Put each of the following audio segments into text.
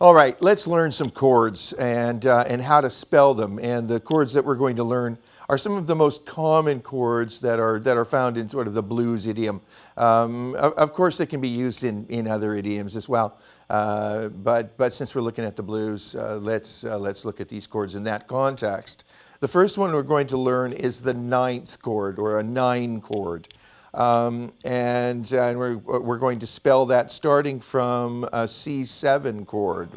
All right, let's learn some chords and how to spell them. And the chords that we're going to learn are some of the most common chords that are found in sort of the blues idiom. Of course, they can be used in other idioms as well. But since we're looking at the blues, let's look at these chords in that context. The first one we're going to learn is the ninth chord, or a 9 chord. And we're going to spell that starting from a C7 chord.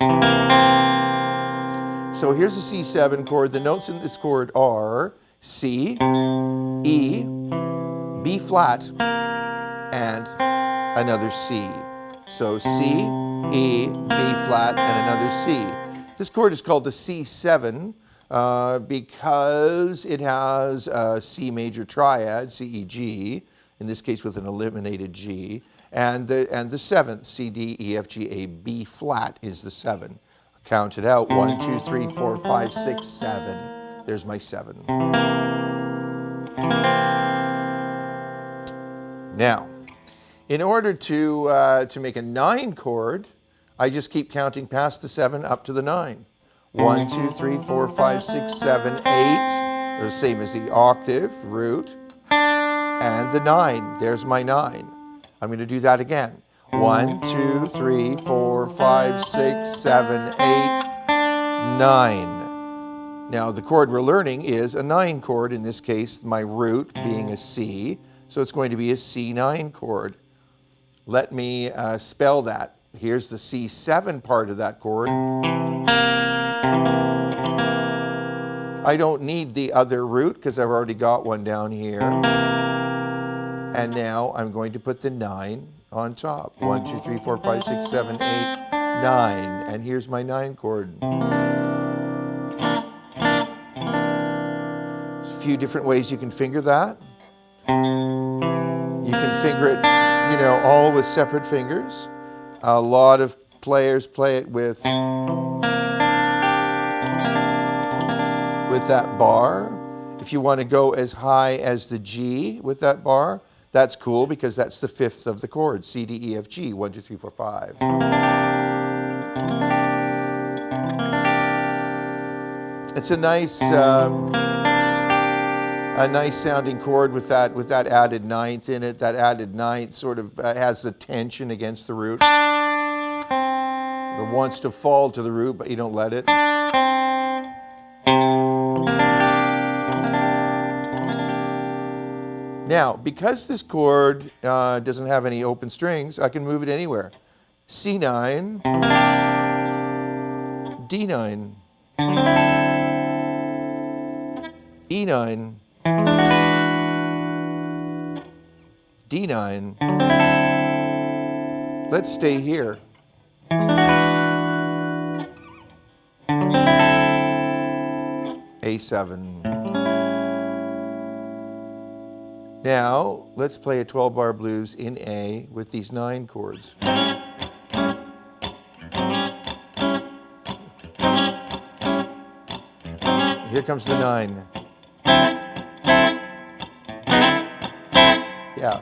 So here's a C7 chord. The notes in this chord are C, E, B flat, and another C. So C, E, B flat, and another C. This chord is called the C7 because it has a C major triad, C, E, G, in this case with an eliminated G, and the seventh, C, D, E, F, G, A, B flat is the 7. Count it out, 1, 2, 3, 4, 5, 6, 7. There's my 7. Now, in order to make a 9 chord, I just keep counting past the 7 up to the 9. 1, 2, 3, 4, 5, 6, 7, 8. They're the same as the octave, root, and the 9. There's my 9. I'm going to do that again. 1, 2, 3, 4, 5, 6, 7, 8, 9. Now the chord we're learning is a 9 chord, in this case my root being a C, so it's going to be a C9 chord. Let me spell that. Here's the C7 part of that chord. I don't need the other root because I've already got one down here. And now I'm going to put the 9 on top. 1, 2, 3, 4, 5, 6, 7, 8, 9. And here's my 9 chord. There's a few different ways you can finger that. You can finger it, all with separate fingers. A lot of players play it with that bar. If you want to go as high as the G with that bar, that's cool because that's the 5th of the chord, C, D, E, F, G, 1, 2, 3, 4, 5. It's a nice sounding chord with that added 9th in it. That added 9th sort of has the tension against the root. It wants to fall to the root, but you don't let it. Now, because this chord doesn't have any open strings, I can move it anywhere. C9, D9, E9, D9. Let's stay here. A7. Now, let's play a 12-bar blues in A with these 9 chords. Here comes the 9. Yeah.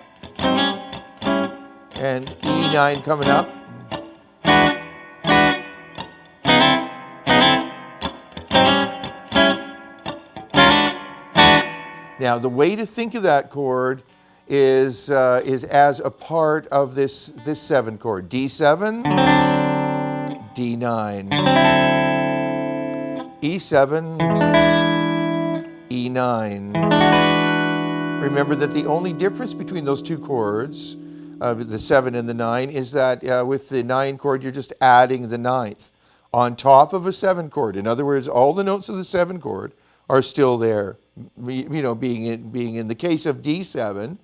And E9 coming up. Now, the way to think of that chord is as a part of this 7 chord. D7, D9, E7, E9. Remember that the only difference between those two chords, the 7 and the 9, is that with the 9 chord, you're just adding the 9th on top of a 7 chord. In other words, all the notes of the 7 chord are still there. Being in the case of D7,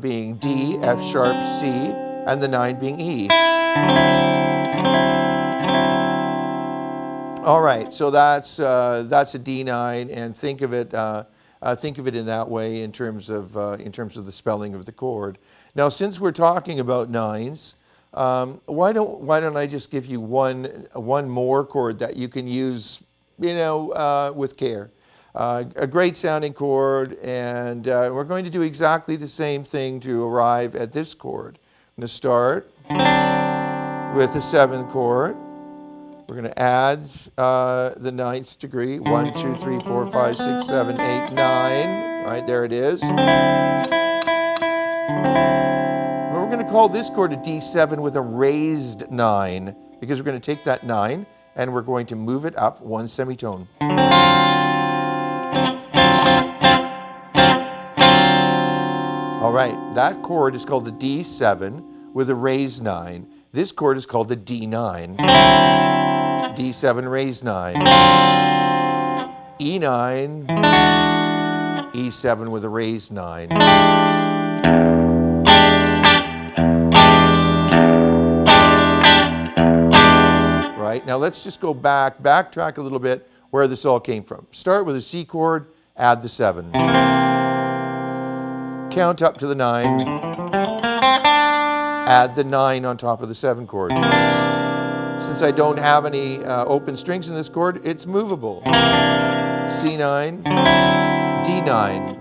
being D, F sharp, C, and the 9 being E. All right, so that's a D9, and think of it in that way in terms of the spelling of the chord. Now, since we're talking about 9s, why don't I just give you one more chord that you can use, with care. A great sounding chord, and we're going to do exactly the same thing to arrive at this chord. I'm going to start with the 7th chord, We're going to add the ninth degree. 1, 2, 3, 4, 5, 6, 7, 8, 9. Right, there it is. We're going to call this chord a D7 with a raised 9, because we're going to take that 9 and we're going to move it up one semitone. All right, that chord is called the D7 with a raised 9. This chord is called the D9. D7 raised 9. E9, E7 with a raised 9. Right, now let's just go backtrack a little bit where this all came from. Start with a C chord, add the 7. Count up to the 9. Add the 9 on top of the 7 chord. Since I don't have any open strings in this chord, it's movable. C9, D9,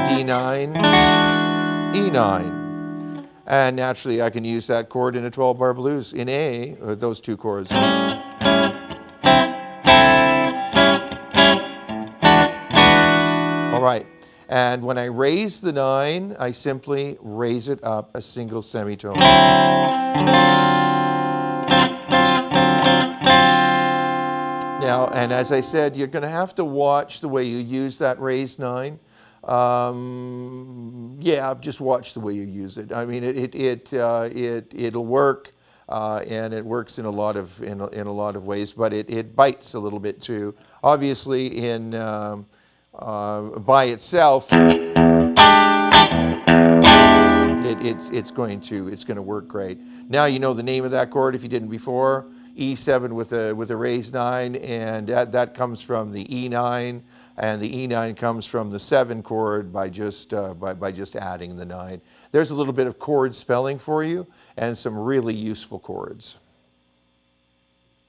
D9, E9. And naturally, I can use that chord in a 12-bar blues in A, or those two chords. All right. And when I raise the 9, I simply raise it up a single semitone. Now, and as I said, you're going to have to watch the way you use that raised 9. Yeah, just watch the way you use it. I mean, it'll work, and it works in a lot of ways, but it bites a little bit too. Obviously, in by itself, it's going to work great. Now you know the name of that chord if you didn't before. E7 with a raised 9, and that comes from the E9, and the E9 comes from the 7 chord by just adding the 9. There's a little bit of chord spelling for you and some really useful chords.